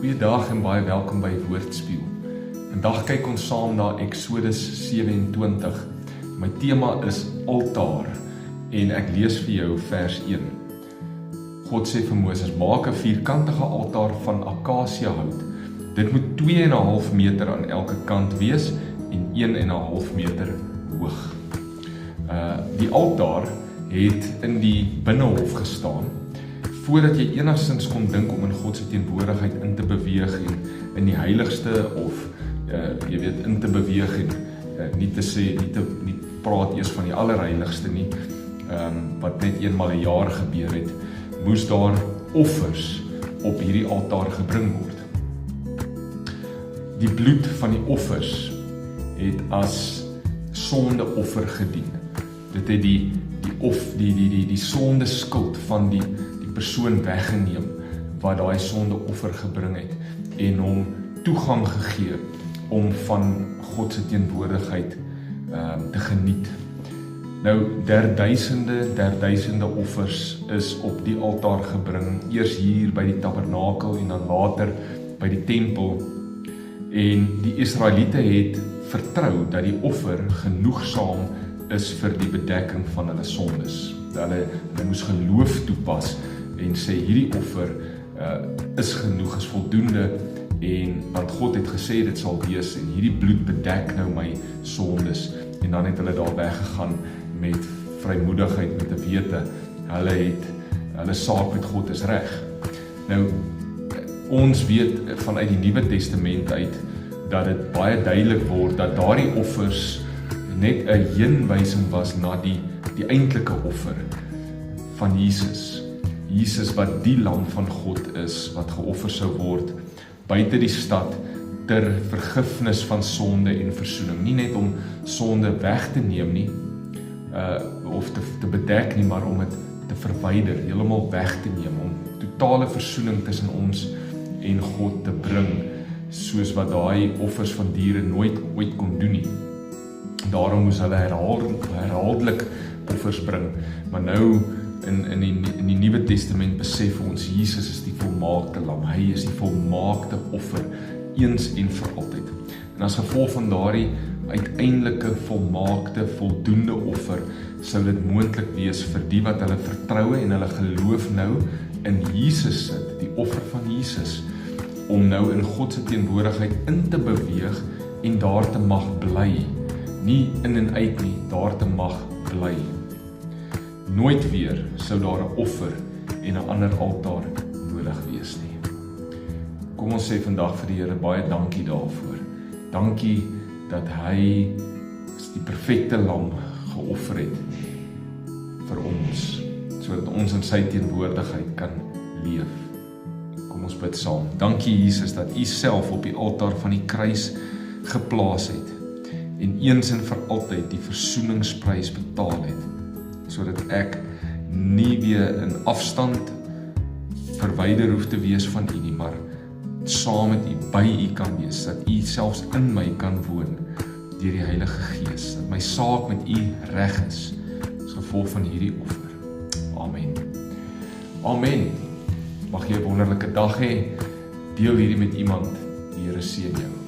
Goeiedag en baie welkom by Woordspieël. Vandag kyk ons saam na Eksodus 27. My tema is altaar en ek lees vir jou vers 1. God sê vir Moses, maak 'n vierkantige altaar van akasiëhout. Dit moet 2,5 meter aan elke kant wees en 1,5 meter hoog. Die altaar het in die binnehof gestaan. Voordat jy enigstens kon dink om in God se teenwoordigheid in te beweeg en in die heiligste of in te beweeg en nie praat eers van die allerheiligste nie, wat net eenmal 'n jaar gebeur het, moes daar offers op hierdie altaar gebring word. Die bloed van die offers het as sondeoffer gedien. Dit het die sonde skuld van die persoon weggeneem wat daai sondeoffer gebring het en hom toegang gegee om van God se teenwoordigheid te geniet. Nou derduisende offers is op die altaar gebring, eers hier by die tabernakel en dan later by die tempel. En die Israeliete het vertrou dat die offer genoegsaam is vir die bedekking van hulle sondes. Hulle moes geloof toepas en sê hierdie offer is genoeg, is voldoende, en want God het gesê dit sal wees en hierdie bloed bedek nou my sondes. En dan het hulle daar weggegaan met vrymoedigheid, met 'n wete hulle saak met God is reg. Nou ons weet vanuit die Nuwe Testament uit dat dit baie duidelik word dat daardie offers net 'n heenwysing was na die eintlike offer van Jesus. Jesus wat die lam van God is, wat geoffer sou word buite die stad ter vergifnis van sonde en versoening. Nie net om sonde weg te neem nie, of te bedek nie, maar om dit te verwyder, heeltemal weg te neem, om totale versoening tussen ons en God te bring, soos wat daai offers van diere nooit ooit kon doen nie. Daarom moes hulle herhaaldelik offers bring, maar nou in die Nuwe Testament besef ons, Jesus is die volmaakte lam, hy is die volmaakte offer, eens en vir altyd. En as gevolg van daardie uiteindelike volmaakte, voldoende offer, sou dit moontlik wees vir die wat hulle vertroue en hulle geloof nou in Jesus sit, die offer van Jesus, om nou in God se teenwoordigheid in te beweeg en daar te mag bly. Nie in en uit nie, daar te mag bly. Nooit weer sou daar 'n offer en 'n ander altaar nodig wees nie. Kom ons sê vandag vir die Here baie dankie daarvoor. Dankie dat hy die perfekte lam geoffer het vir ons, sodat ons in sy teenwoordigheid kan leef. Kom ons bid saam. Dankie Jesus dat U self op die altaar van die kruis geplaas het en eens en vir altyd die versoeningsprys betaal het, sodat ek nie weer in afstand verwyder hoef te wees van U nie, maar saam met U, by U kan wees, dat U selfs in my kan woon deur die Heilige Gees, dat my saak met U reg is, as gevolg van hierdie offer. Amen. Amen. Mag jy 'n wonderlike dag hê. Deel hierdie met iemand. Die Here seën jou.